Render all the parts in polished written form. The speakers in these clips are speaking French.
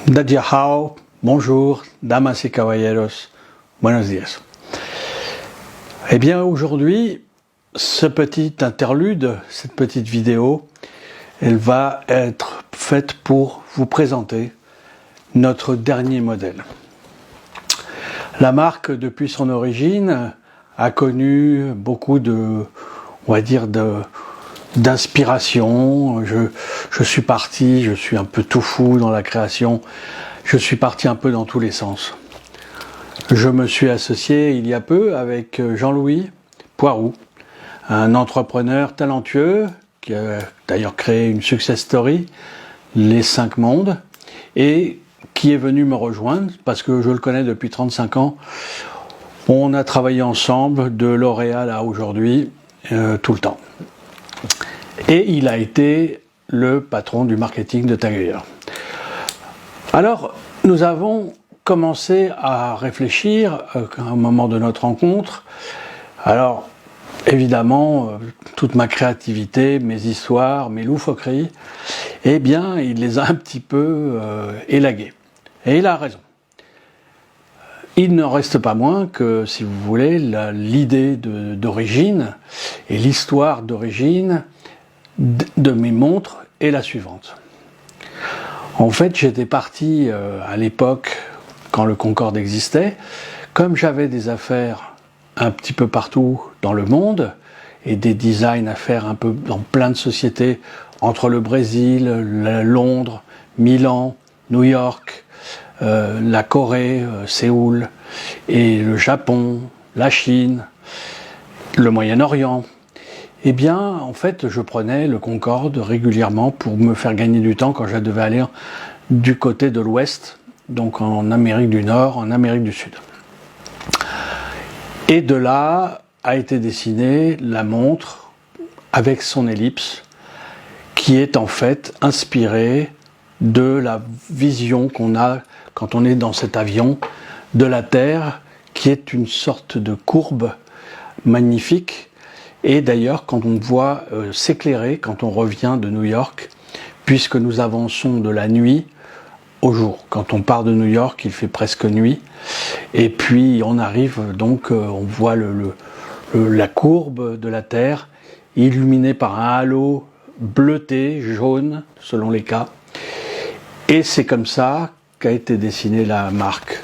Dadia Hao, bonjour, damas y caballeros, buenos días. Eh bien aujourd'hui, ce petit interlude, cette petite vidéo, elle va être faite pour vous présenter notre dernier modèle. La marque, depuis son origine, a connu beaucoup de, on va dire, d'inspiration. Je suis parti, je suis un peu tout fou dans la création, je suis parti un peu dans tous les sens. Je me suis associé il y a peu avec Jean-Louis Poiroux, un entrepreneur talentueux qui a d'ailleurs créé une success story, Les 5 mondes, et qui est venu me rejoindre parce que je le connais depuis 35 ans. On a travaillé ensemble de L'Oréal à aujourd'hui, tout le temps. Et il a été le patron du marketing de TAG Heuer. Alors, nous avons commencé à réfléchir à un moment de notre rencontre. Alors, évidemment, toute ma créativité, mes histoires, mes loufoqueries, eh bien, il les a un petit peu élaguées. Et il a raison. Il n'en reste pas moins que, si vous voulez, l'idée d'origine et l'histoire d'origine de mes montres est la suivante. En fait, j'étais parti à l'époque, quand le Concorde existait, comme j'avais des affaires un petit peu partout dans le monde et des designs à faire un peu dans plein de sociétés, entre le Brésil, Londres, Milan, New York, la Corée, Séoul, et le Japon, la Chine, le Moyen-Orient. Eh bien, en fait, je prenais le Concorde régulièrement pour me faire gagner du temps quand je devais aller du côté de l'Ouest, donc en Amérique du Nord, en Amérique du Sud. Et de là a été dessinée la montre avec son ellipse, qui est en fait inspirée de la vision qu'on a quand on est dans cet avion de la Terre, qui est une sorte de courbe magnifique. Et d'ailleurs, quand on voit s'éclairer, quand on revient de New York, puisque nous avançons de la nuit au jour. Quand on part de New York, il fait presque nuit. Et puis on arrive, donc on voit la courbe de la Terre, illuminée par un halo bleuté, jaune, selon les cas. Et c'est comme ça qu'a été dessinée la marque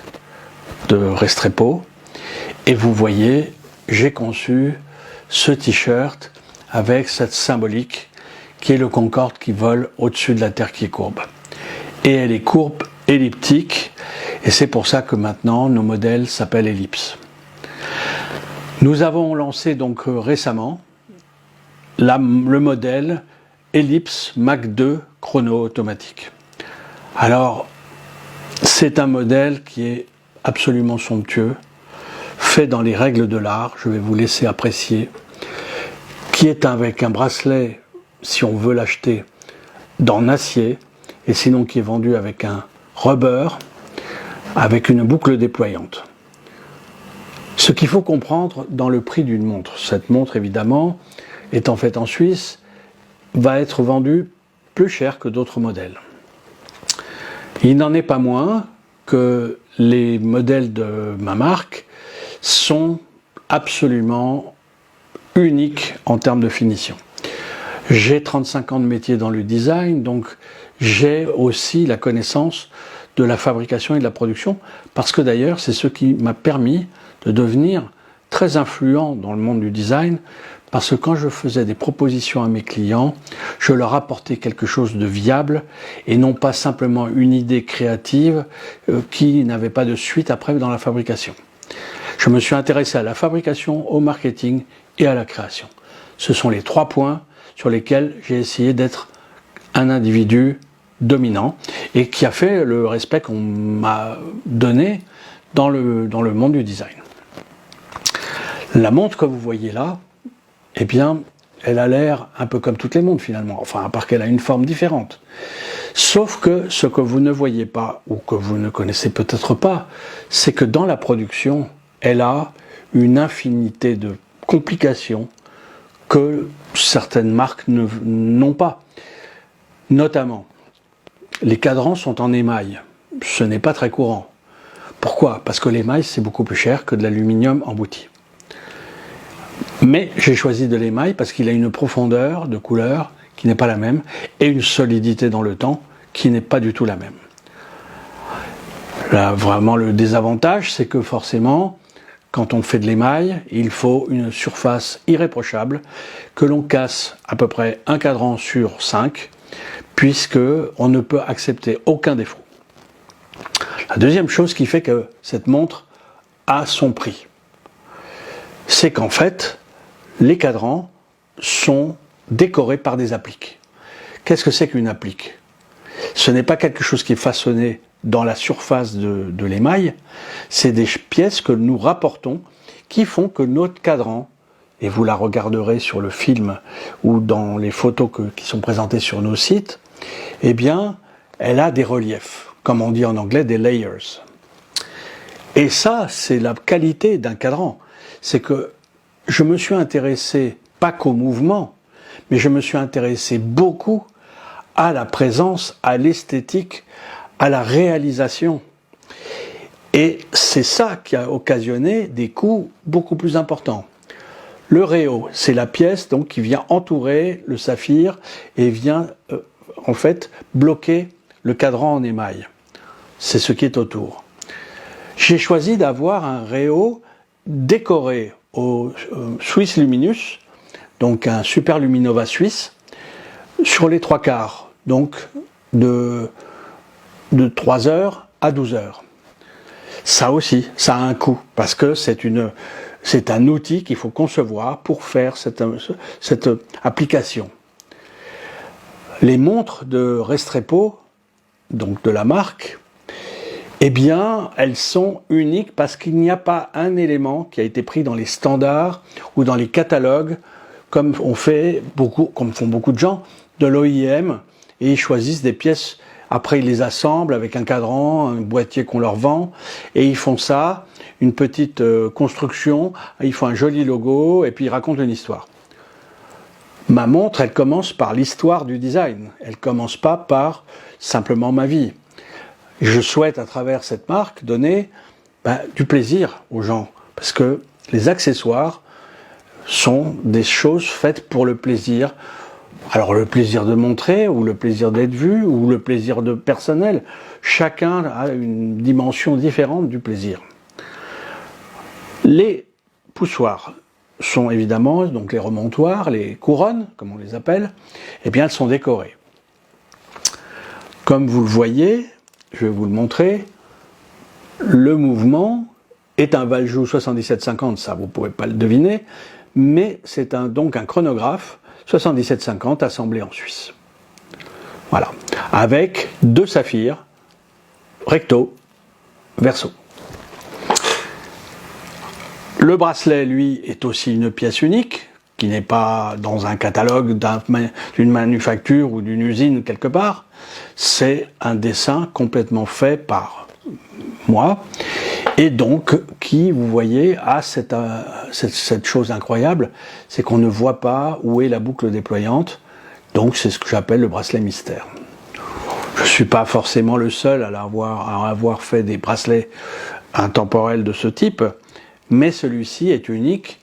de Restrepo. Et vous voyez, j'ai conçu ce t-shirt avec cette symbolique qui est le Concorde qui vole au-dessus de la Terre qui est courbe. Et elle est courbe elliptique, et c'est pour ça que maintenant nos modèles s'appellent Ellipse. Nous avons lancé donc récemment le modèle Ellipse Mach 2 chrono automatique. Alors, c'est un modèle qui est absolument somptueux, fait dans les règles de l'art, je vais vous laisser apprécier, qui est avec un bracelet, si on veut l'acheter, en acier, et sinon qui est vendu avec un rubber, avec une boucle déployante. Ce qu'il faut comprendre dans le prix d'une montre, cette montre évidemment, étant faite en Suisse, va être vendue plus cher que d'autres modèles. Il n'en est pas moins que les modèles de ma marque sont absolument uniques en termes de finition. J'ai 35 ans de métier dans le design, donc j'ai aussi la connaissance de la fabrication et de la production, parce que d'ailleurs c'est ce qui m'a permis de devenir très influent dans le monde du design, parce que quand je faisais des propositions à mes clients, je leur apportais quelque chose de viable et non pas simplement une idée créative qui n'avait pas de suite après dans la fabrication. Je me suis intéressé à la fabrication, au marketing et à la création. Ce sont les 3 points sur lesquels j'ai essayé d'être un individu dominant et qui a fait le respect qu'on m'a donné dans le monde du design. La montre que vous voyez là, eh bien, elle a l'air un peu comme toutes les montres finalement, enfin à part qu'elle a une forme différente. Sauf que ce que vous ne voyez pas, ou que vous ne connaissez peut-être pas, c'est que dans la production, elle a une infinité de complications que certaines marques n'ont pas. Notamment, les cadrans sont en émail. ce n'est pas très courant. Pourquoi? Parce que l'émail, c'est beaucoup plus cher que de l'aluminium embouti. Mais j'ai choisi de l'émail parce qu'il a une profondeur de couleur qui n'est pas la même et une solidité dans le temps qui n'est pas du tout la même. Là, vraiment, le désavantage, c'est que forcément, quand on fait de l'émail, il faut une surface irréprochable, que l'on casse à peu près un cadran sur 5, puisque on ne peut accepter aucun défaut. La deuxième chose qui fait que cette montre a son prix, c'est qu'en fait, les cadrans sont décorés par des appliques. Qu'est-ce que c'est qu'une applique? Ce n'est pas quelque chose qui est façonné dans la surface de l'émail, c'est des pièces que nous rapportons qui font que notre cadran, et vous la regarderez sur le film ou dans les photos qui sont présentées sur nos sites, eh bien, elle a des reliefs, comme on dit en anglais, des layers. Et ça, c'est la qualité d'un cadran. C'est que je me suis intéressé, pas qu'au mouvement, mais je me suis intéressé beaucoup à la présence, à l'esthétique, à la réalisation. Et c'est ça qui a occasionné des coûts beaucoup plus importants. Le réo, c'est la pièce donc qui vient entourer le saphir et vient en fait bloquer le cadran en émail. C'est ce qui est autour. J'ai choisi d'avoir un réo décoré au Swiss Luminous, donc un Super Luminova suisse, sur les 3/4, donc de 3 heures à 12 heures. Ça aussi, ça a un coût, parce que c'est un outil qu'il faut concevoir pour faire cette application. Les montres de Restrepo, donc de la marque, eh bien, elles sont uniques parce qu'il n'y a pas un élément qui a été pris dans les standards ou dans les catalogues, comme font beaucoup de gens, de l'OIM, et ils choisissent des pièces. Après, ils les assemblent avec un cadran, un boîtier qu'on leur vend, et ils font ça, une petite construction, ils font un joli logo, et puis ils racontent une histoire. Ma montre, elle commence par l'histoire du design. Elle commence pas par simplement ma vie. Je souhaite, à travers cette marque, donner du plaisir aux gens, parce que les accessoires sont des choses faites pour le plaisir. Alors le plaisir de montrer, ou le plaisir d'être vu, ou le plaisir de personnel. Chacun a une dimension différente du plaisir. Les poussoirs sont évidemment, donc les remontoirs, les couronnes, comme on les appelle, eh bien elles sont décorées. Comme vous le voyez, je vais vous le montrer, le mouvement est un Valjoux 7750, ça vous ne pouvez pas le deviner, mais c'est donc un chronographe 7750 assemblé en Suisse. Voilà, avec 2 saphirs, recto, verso. Le bracelet, lui, est aussi une pièce unique, qui n'est pas dans un catalogue d'une manufacture ou d'une usine quelque part. C'est un dessin complètement fait par moi, et donc qui, vous voyez, a cette chose incroyable, c'est qu'on ne voit pas où est la boucle déployante, donc c'est ce que j'appelle le bracelet mystère. Je ne suis pas forcément le seul à avoir fait des bracelets intemporels de ce type, mais celui-ci est unique,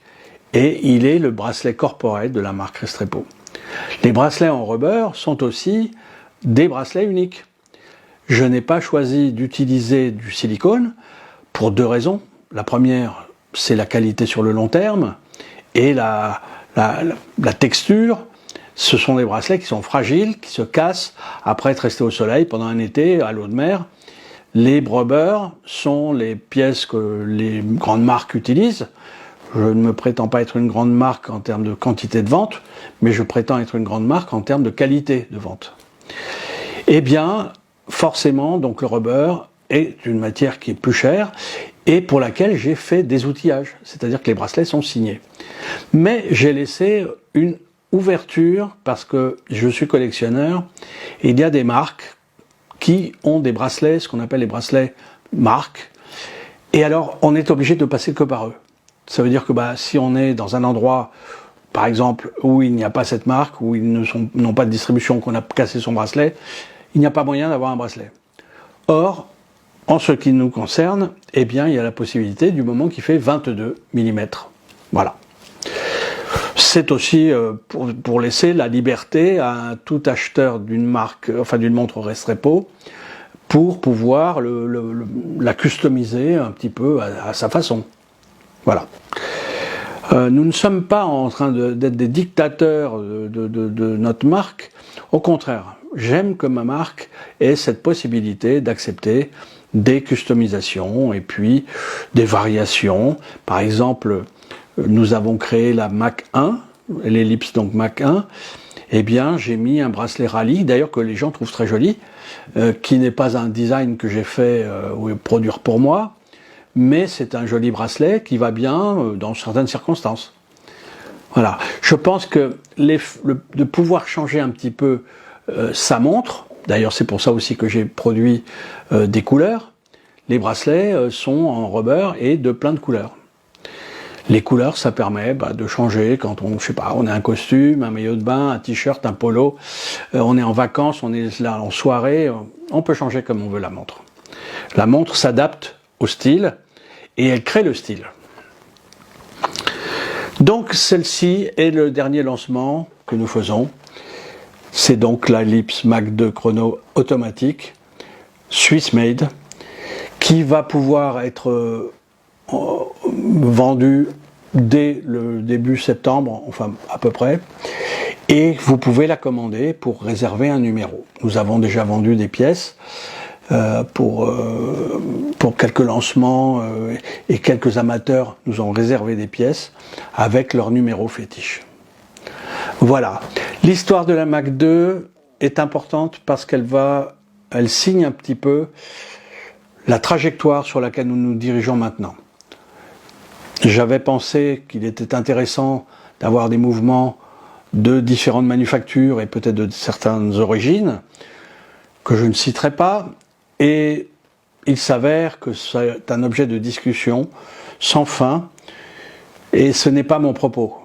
et il est le bracelet corporel de la marque Restrepo. Les bracelets en rubber sont aussi des bracelets uniques. Je n'ai pas choisi d'utiliser du silicone pour 2 raisons. La première, c'est la qualité sur le long terme, et la texture. Ce sont des bracelets qui sont fragiles, qui se cassent après être restés au soleil pendant un été à l'eau de mer. Les rubbers sont les pièces que les grandes marques utilisent. Je ne me prétends pas être une grande marque en termes de quantité de vente, mais je prétends être une grande marque en termes de qualité de vente. Eh bien, forcément, donc le rubber est une matière qui est plus chère et pour laquelle j'ai fait des outillages, c'est-à-dire que les bracelets sont signés. Mais j'ai laissé une ouverture parce que je suis collectionneur et il y a des marques qui ont des bracelets, ce qu'on appelle les bracelets marques, et alors on est obligé de passer que par eux. Ça veut dire que si on est dans un endroit, par exemple, où il n'y a pas cette marque, où ils n'ont pas de distribution, qu'on a cassé son bracelet, il n'y a pas moyen d'avoir un bracelet. Or, En ce qui nous concerne, eh bien, il y a la possibilité du moment qui fait 22 mm. Voilà. C'est aussi pour laisser la liberté à tout acheteur d'une marque, enfin d'une montre Restrepo, pour pouvoir la customiser un petit peu à sa façon. Voilà. Nous ne sommes pas en train d'être des dictateurs de notre marque. Au contraire, j'aime que ma marque ait cette possibilité d'accepter des customisations et puis des variations. Par exemple, nous avons créé la Mach 1, l'ellipse donc Mach 1. Eh bien, j'ai mis un bracelet rallye, d'ailleurs que les gens trouvent très joli, qui n'est pas un design que j'ai fait ou produire pour moi, mais c'est un joli bracelet qui va bien dans certaines circonstances. Voilà. Je pense que de pouvoir changer un petit peu sa montre, d'ailleurs c'est pour ça aussi que j'ai produit des couleurs, les bracelets sont en rubber et de plein de couleurs. Les couleurs, ça permet de changer quand on, je sais pas, on a un costume, un maillot de bain, un t-shirt, un polo, on est en vacances, on est là en soirée, on peut changer comme on veut la montre. La montre s'adapte au style et elle crée le style. Donc celle-ci est le dernier lancement que nous faisons. C'est donc la l'Ellipse Mach 2 chrono automatique, Swiss made, qui va pouvoir être vendue dès le début septembre, enfin à peu près, et vous pouvez la commander pour réserver un numéro. Nous avons déjà vendu des pièces pour quelques lancements et quelques amateurs nous ont réservé des pièces avec leur numéro fétiche. Voilà, l'histoire de la Mach 2 est importante parce qu'elle signe un petit peu la trajectoire sur laquelle nous nous dirigeons maintenant. J'avais pensé qu'il était intéressant d'avoir des mouvements de différentes manufactures et peut-être de certaines origines, que je ne citerai pas, et il s'avère que c'est un objet de discussion sans fin, et ce n'est pas mon propos.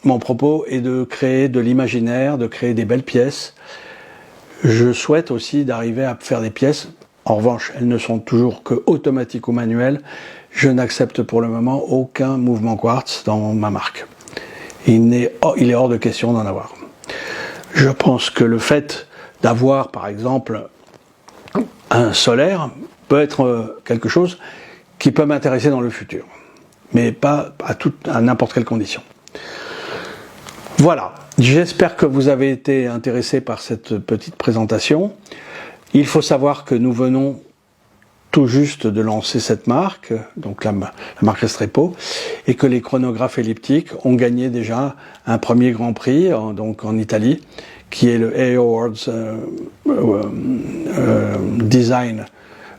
Mon propos est de créer de l'imaginaire, de créer des belles pièces. Je souhaite aussi d'arriver à faire des pièces. En revanche, elles ne sont toujours que automatiques ou manuelles. Je n'accepte pour le moment aucun mouvement quartz dans ma marque. Il est hors de question d'en avoir. Je pense que le fait d'avoir, par exemple, un solaire peut être quelque chose qui peut m'intéresser dans le futur, mais pas à n'importe quelle condition. Voilà, j'espère que vous avez été intéressé par cette petite présentation. Il faut savoir que nous venons tout juste de lancer cette marque, donc la marque Restrepo, et que les chronographes elliptiques ont gagné déjà un premier grand prix donc en Italie, qui est le A-Awards Design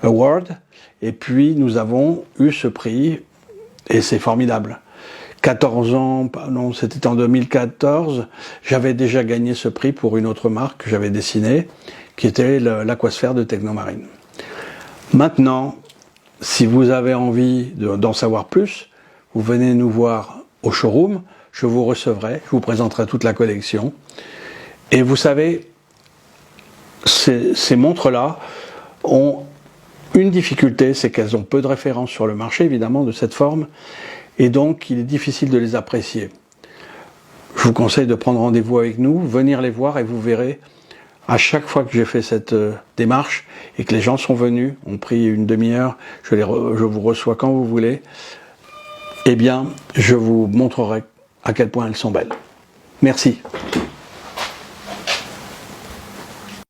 Award, et puis nous avons eu ce prix, et c'est formidable. 14 ans, non, c'était en 2014, j'avais déjà gagné ce prix pour une autre marque que j'avais dessinée, qui était l'Aquasphère de Technomarine. Maintenant, si vous avez envie d'en savoir plus, vous venez nous voir au showroom, je vous recevrai, je vous présenterai toute la collection. Et vous savez, ces montres-là ont une difficulté, c'est qu'elles ont peu de références sur le marché, évidemment, de cette forme, et donc il est difficile de les apprécier. Je vous conseille de prendre rendez-vous avec nous, venir les voir et vous verrez, à chaque fois que j'ai fait cette démarche et que les gens sont venus, ont pris une demi-heure, je vous reçois quand vous voulez, eh bien, je vous montrerai à quel point elles sont belles. Merci.